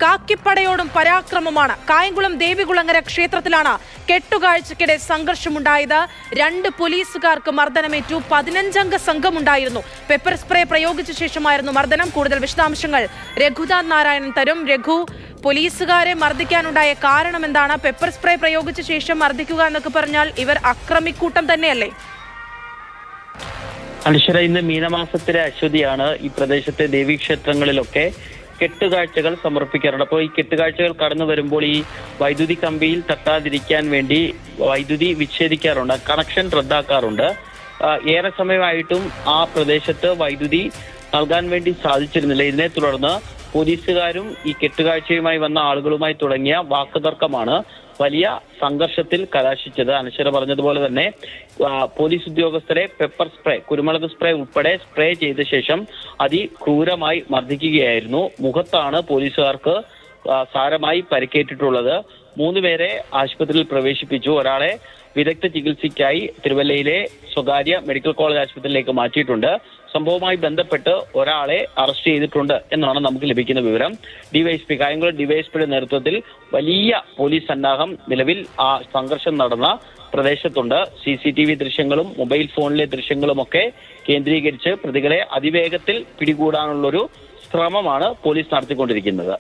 കാക്കിപ്പടയോടും പരാക്രമമാണ്. കായംകുളം ദേവികുളങ്ങര ക്ഷേത്രത്തിലാണ് കെട്ടുകാഴ്ചയ്ക്കിടെ സംഘർഷമുണ്ടായത്. 2 പോലീസുകാർക്ക് മർദ്ദനമേറ്റു. 15-അംഗ സംഘമുണ്ടായിരുന്നു. Pepper spray പ്രയോഗിച്ച ശേഷമായിരുന്നു മർദ്ദനം. കൂടുതൽ വിശദാംശങ്ങൾ രഘുനാഥ് നാരായണൻ തരും. രഘു, പോലീസുകാരെ മർദ്ദിക്കാനുണ്ടായ കാരണം എന്താണ്? പെപ്പർ സ്പ്രേ പ്രയോഗിച്ച ശേഷം മർദ്ദിക്കുക എന്നൊക്കെ പറഞ്ഞാൽ ഇവർ അക്രമിക്കൂട്ടം തന്നെയല്ലേ? അനുശ്വര, ഇന്ന് മീനമാസത്തിലെ അശ്വതിയാണ്. ഈ പ്രദേശത്തെ ദേവീക്ഷേത്രങ്ങളിലൊക്കെ കെട്ടുകാഴ്ചകൾ സമർപ്പിക്കാറുണ്ട്. അപ്പോൾ ഈ കെട്ടുകാഴ്ചകൾ കടന്നു വരുമ്പോൾ ഈ വൈദ്യുതി കമ്പിയിൽ തട്ടാതിരിക്കാൻ വേണ്ടി വൈദ്യുതി വിച്ഛേദിക്കാറുണ്ട്, കണക്ഷൻ റദ്ദാക്കാറുണ്ട്. ഏറെ സമയമായിട്ടും ആ പ്രദേശത്ത് വൈദ്യുതി നൽകാൻ വേണ്ടി സാധിച്ചിരുന്നില്ല. ഇതിനെ തുടർന്ന് പോലീസുകാരും ഈ കെട്ടുകാഴ്ചയുമായി വന്ന ആളുകളുമായി തുടങ്ങിയ വാക്കുതർക്കമാണ് വലിയ സംഘർഷത്തിൽ കലാശിച്ചത്. അനശ്വര പറഞ്ഞതുപോലെ തന്നെ പോലീസ് ഉദ്യോഗസ്ഥരെ പെപ്പർ സ്പ്രേ, കുരുമുളക് സ്പ്രേ ഉൾപ്പെടെ സ്പ്രേ ചെയ്ത ശേഷം അതിക്രൂരമായി മർദ്ദിക്കുകയായിരുന്നു. മുഖത്താണ് പോലീസുകാർക്ക് സാരമായി പരിക്കേറ്റിട്ടുള്ളത്. 3 പേരെ ആശുപത്രിയിൽ പ്രവേശിപ്പിച്ചു. ഒരാളെ വിദഗ്ധ ചികിത്സയ്ക്കായി തിരുവല്ലയിലെ സ്വകാര്യ മെഡിക്കൽ കോളേജ് ആശുപത്രിയിലേക്ക് മാറ്റിയിട്ടുണ്ട്. സംഭവവുമായി ബന്ധപ്പെട്ട് ഒരാളെ അറസ്റ്റ് ചെയ്തിട്ടുണ്ട് എന്നാണ് നമുക്ക് ലഭിക്കുന്ന വിവരം. ഡിവൈഎസ്പി, കായംകുളം ഡിവൈഎസ്പിയുടെ നേതൃത്വത്തിൽ വലിയ പോലീസ് സന്നാഹം നിലവിൽ ആ സംഘർഷം നടന്ന പ്രദേശത്തുണ്ട്. CCTV ദൃശ്യങ്ങളും മൊബൈൽ ഫോണിലെ ദൃശ്യങ്ങളുമൊക്കെ കേന്ദ്രീകരിച്ച് പ്രതികളെ അതിവേഗത്തിൽ പിടികൂടാനുള്ളൊരു ശ്രമമാണ് പോലീസ് നടത്തിക്കൊണ്ടിരിക്കുന്നത്.